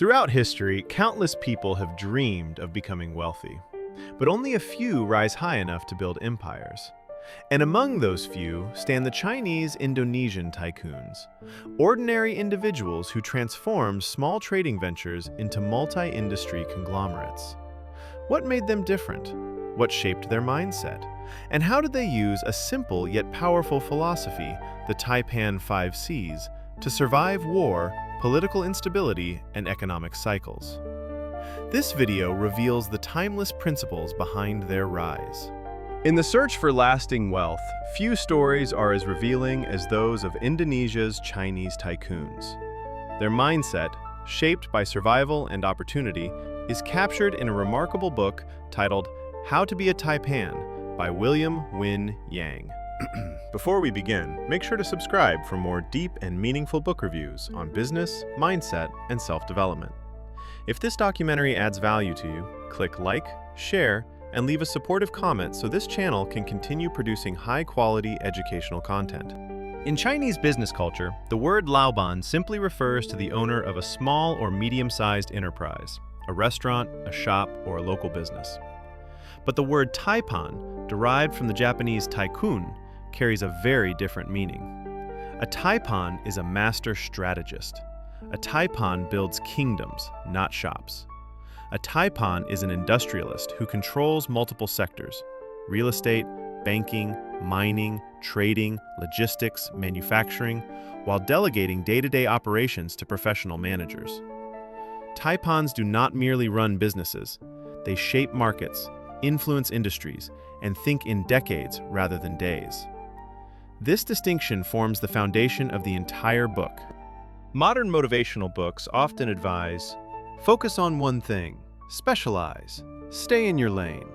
Throughout history, countless people have dreamed of becoming wealthy, but only a few rise high enough to build empires. And among those few stand the Chinese-Indonesian tycoons, ordinary individuals who transformed small trading ventures into multi-industry conglomerates. What made them different? What shaped their mindset? And how did they use a simple yet powerful philosophy, the Taipan 5 Cs, to survive war, political instability, and economic cycles? This video reveals the timeless principles behind their rise. In the search for lasting wealth, few stories are as revealing as those of Indonesia's Chinese tycoons. Their mindset, shaped by survival and opportunity, is captured in a remarkable book titled How to be a Taipan by William Win Yang. Before we begin, make sure to subscribe for more deep and meaningful book reviews on business, mindset, and self-development. If this documentary adds value to you, click like, share, and leave a supportive comment so this channel can continue producing high-quality educational content. In Chinese business culture, the word laoban simply refers to the owner of a small or medium-sized enterprise, a restaurant, a shop, or a local business. But the word Taipan, derived from the Japanese tycoon, carries a very different meaning. A Taipan is a master strategist. A Taipan builds kingdoms, not shops. A Taipan is an industrialist who controls multiple sectors: real estate, banking, mining, trading, logistics, manufacturing, while delegating day-to-day operations to professional managers. Taipans do not merely run businesses. They shape markets, influence industries, and think in decades rather than days. This distinction forms the foundation of the entire book. Modern motivational books often advise, focus on one thing, specialize, stay in your lane.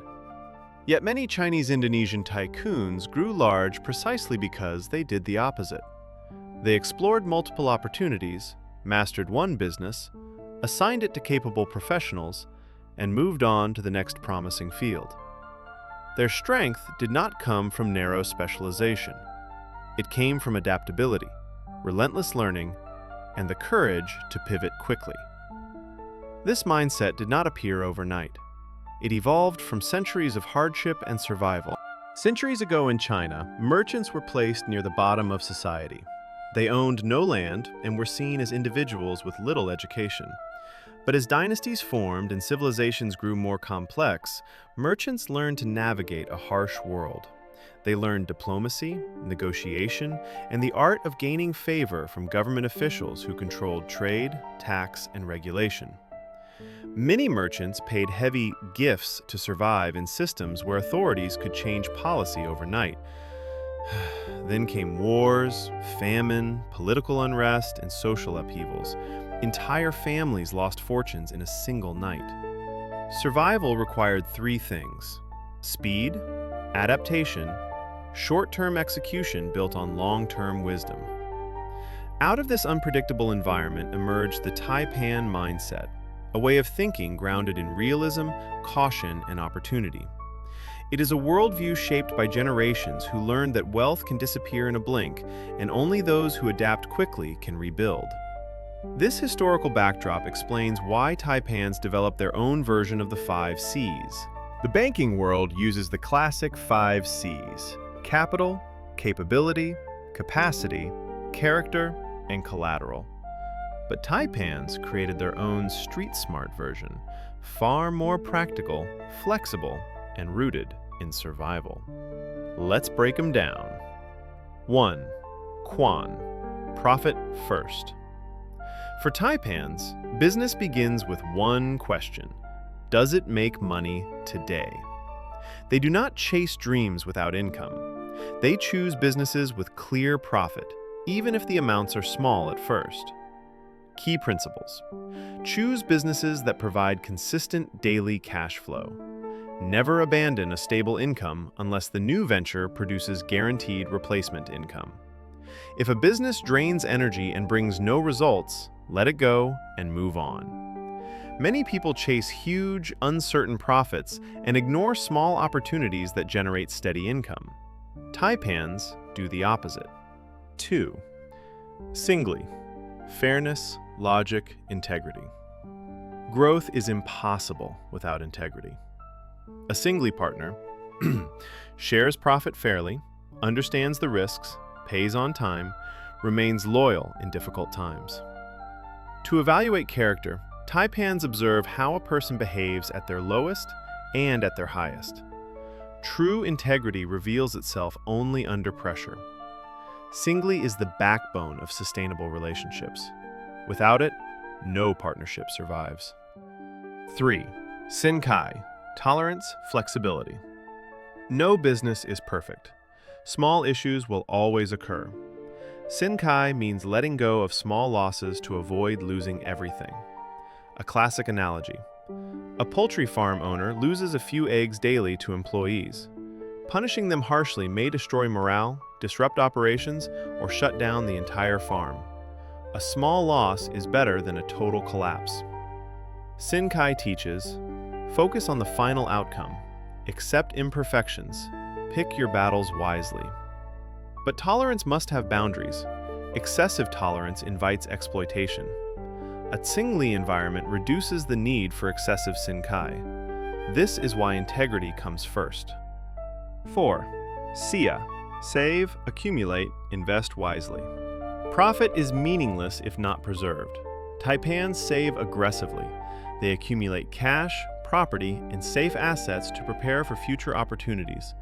Yet many Chinese-Indonesian tycoons grew large precisely because they did the opposite. They explored multiple opportunities, mastered one business, assigned it to capable professionals, and moved on to the next promising field. Their strength did not come from narrow specialization. It came from adaptability, relentless learning, and the courage to pivot quickly. This mindset did not appear overnight. It evolved from centuries of hardship and survival. Centuries ago in China, merchants were placed near the bottom of society. They owned no land and were seen as individuals with little education. But as dynasties formed and civilizations grew more complex, merchants learned to navigate a harsh world. They learned diplomacy, negotiation, and the art of gaining favor from government officials who controlled trade, tax, and regulation. Many merchants paid heavy gifts to survive in systems where authorities could change policy overnight. Then came wars, famine, political unrest, and social upheavals. Entire families lost fortunes in a single night. Survival required three things: speed, adaptation, short-term execution built on long-term wisdom. Out of this unpredictable environment emerged the Taipan mindset, a way of thinking grounded in realism, caution, and opportunity. It is a worldview shaped by generations who learned that wealth can disappear in a blink, and only those who adapt quickly can rebuild. This historical backdrop explains why Taipans developed their own version of the 5 Cs. The banking world uses the classic 5 Cs: capital, capability, capacity, character, and collateral. But Taipans created their own street-smart version, far more practical, flexible, and rooted in survival. Let's break them down. 1. Quan, profit first. For Taipans, business begins with one question: does it make money today? They do not chase dreams without income. They choose businesses with clear profit, even if the amounts are small at first. Key principles: choose businesses that provide consistent daily cash flow. Never abandon a stable income unless the new venture produces guaranteed replacement income. If a business drains energy and brings no results, let it go and move on. Many people chase huge, uncertain profits and ignore small opportunities that generate steady income. Taipans do the opposite. 2. Singly, fairness, logic, integrity. Growth is impossible without integrity. A singly partner shares profit fairly, understands the risks, pays on time, remains loyal in difficult times. To evaluate character, Taipans observe how a person behaves at their lowest and at their highest. True integrity reveals itself only under pressure. Singly is the backbone of sustainable relationships. Without it, no partnership survives. 3. Sinkai, tolerance, flexibility. No business is perfect. Small issues will always occur. Sinkai means letting go of small losses to avoid losing everything. A classic analogy. A poultry farm owner loses a few eggs daily to employees. Punishing them harshly may destroy morale, disrupt operations, or shut down the entire farm. A small loss is better than a total collapse. Sinkai teaches, focus on the final outcome, accept imperfections, pick your battles wisely. But tolerance must have boundaries. Excessive tolerance invites exploitation. A singly environment reduces the need for excessive Sinkai. This is why integrity comes first. 4. Sia, save, accumulate, invest wisely. Profit is meaningless if not preserved. Taipans save aggressively. They accumulate cash, property, and safe assets to prepare for future opportunities.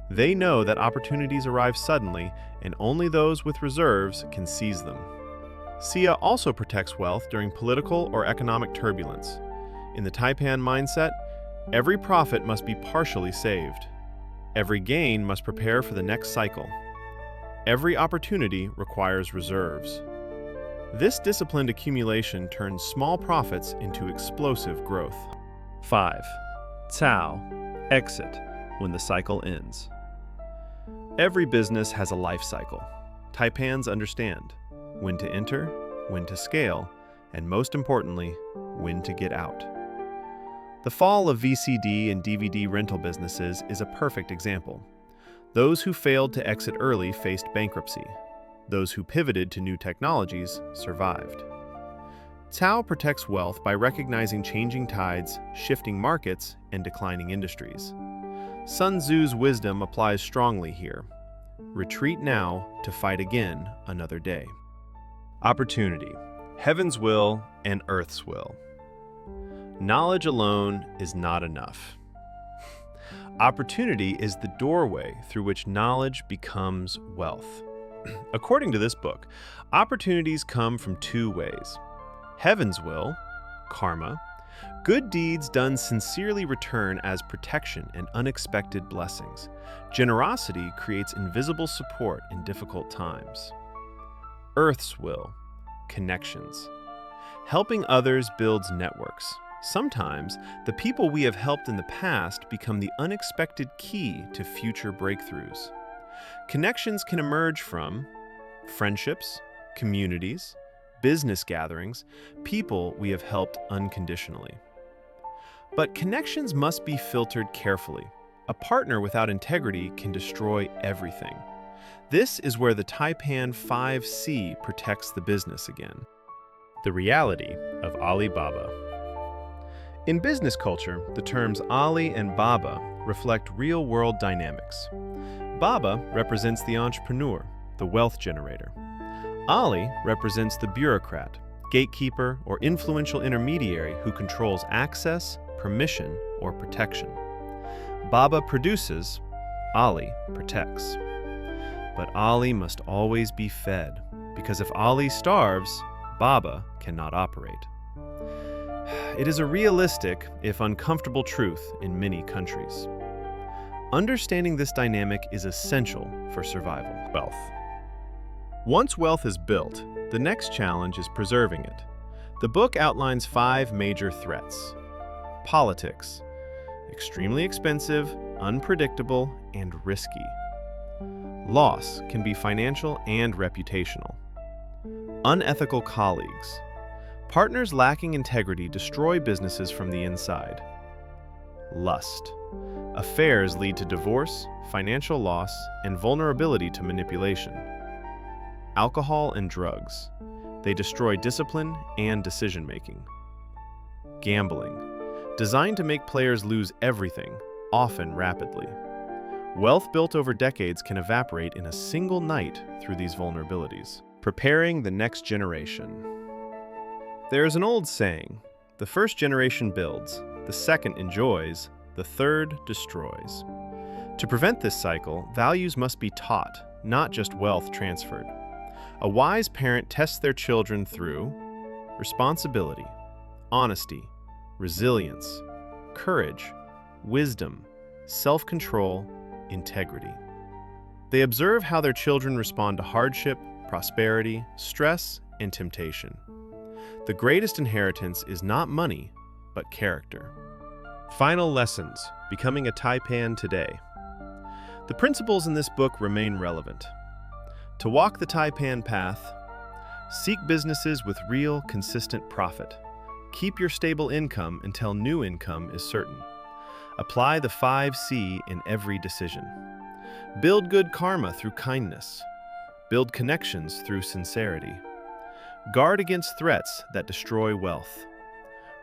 They know that opportunities arrive suddenly, and only those with reserves can seize them. Sia also protects wealth during political or economic turbulence. In the Taipan mindset, every profit must be partially saved. Every gain must prepare for the next cycle. Every opportunity requires reserves. This disciplined accumulation turns small profits into explosive growth. 5. Cao, exit, when the cycle ends. Every business has a life cycle. Taipans understand when to enter, when to scale, and most importantly, when to get out. The fall of VCD and DVD rental businesses is a perfect example. Those who failed to exit early faced bankruptcy. Those who pivoted to new technologies survived. Cao protects wealth by recognizing changing tides, shifting markets, and declining industries. Sun Tzu's wisdom applies strongly here. Retreat now to fight again another day. Opportunity, heaven's will and earth's will. Knowledge alone is not enough. Opportunity is the doorway through which knowledge becomes wealth. According to this book, opportunities come from two ways. Heaven's will, karma. Good deeds done sincerely return as protection and unexpected blessings. Generosity creates invisible support in difficult times. Earth's will, connections. Helping others builds networks. Sometimes, the people we have helped in the past become the unexpected key to future breakthroughs. Connections can emerge from friendships, communities, business gatherings, people we have helped unconditionally. But connections must be filtered carefully. A partner without integrity can destroy everything. This is where the Taipan 5C protects the business again. The reality of Alibaba. In business culture, the terms Ali and Baba reflect real-world dynamics. Baba represents the entrepreneur, the wealth generator. Ali represents the bureaucrat, gatekeeper, or influential intermediary who controls access, permission, or protection. Baba produces, Ali protects. But Ali must always be fed, because if Ali starves, Baba cannot operate. It is a realistic, if uncomfortable, truth in many countries. Understanding this dynamic is essential for survival. Wealth. Once wealth is built, the next challenge is preserving it. The book outlines 5 major threats. Politics. Extremely expensive, unpredictable, and risky. Loss can be financial and reputational. Unethical colleagues. Partners lacking integrity destroy businesses from the inside. Lust. Affairs lead to divorce, financial loss, and vulnerability to manipulation. Alcohol and drugs. They destroy discipline and decision-making. gambling, designed to make players lose everything, often rapidly. Wealth built over decades can evaporate in a single night through these vulnerabilities. Preparing the next generation. There is an old saying, the first generation builds, the second enjoys, the third destroys. To prevent this cycle, values must be taught, not just wealth transferred. A wise parent tests their children through responsibility, honesty, resilience, courage, wisdom, self-control, integrity. They observe how their children respond to hardship, prosperity, stress, and temptation. The greatest inheritance is not money, but character. Final lessons, becoming a Taipan today. The principles in this book remain relevant. To walk the Taipan path, seek businesses with real, consistent profit. Keep your stable income until new income is certain. Apply the 5C in every decision. Build good karma through kindness. Build connections through sincerity. Guard against threats that destroy wealth.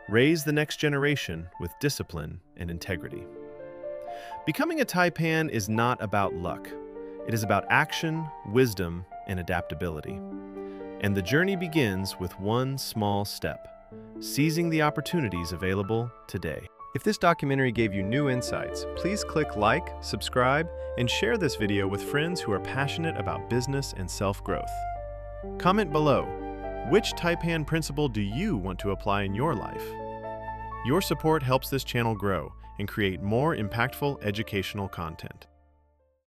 Raise the next generation with discipline and integrity. Becoming a Taipan is not about luck. It is about action, wisdom, and adaptability. And the journey begins with one small step, seizing the opportunities available today. If this documentary gave you new insights, please click like, subscribe, and share this video with friends who are passionate about business and self-growth. Comment below, which Taipan principle do you want to apply in your life? Your support helps this channel grow and create more impactful educational content.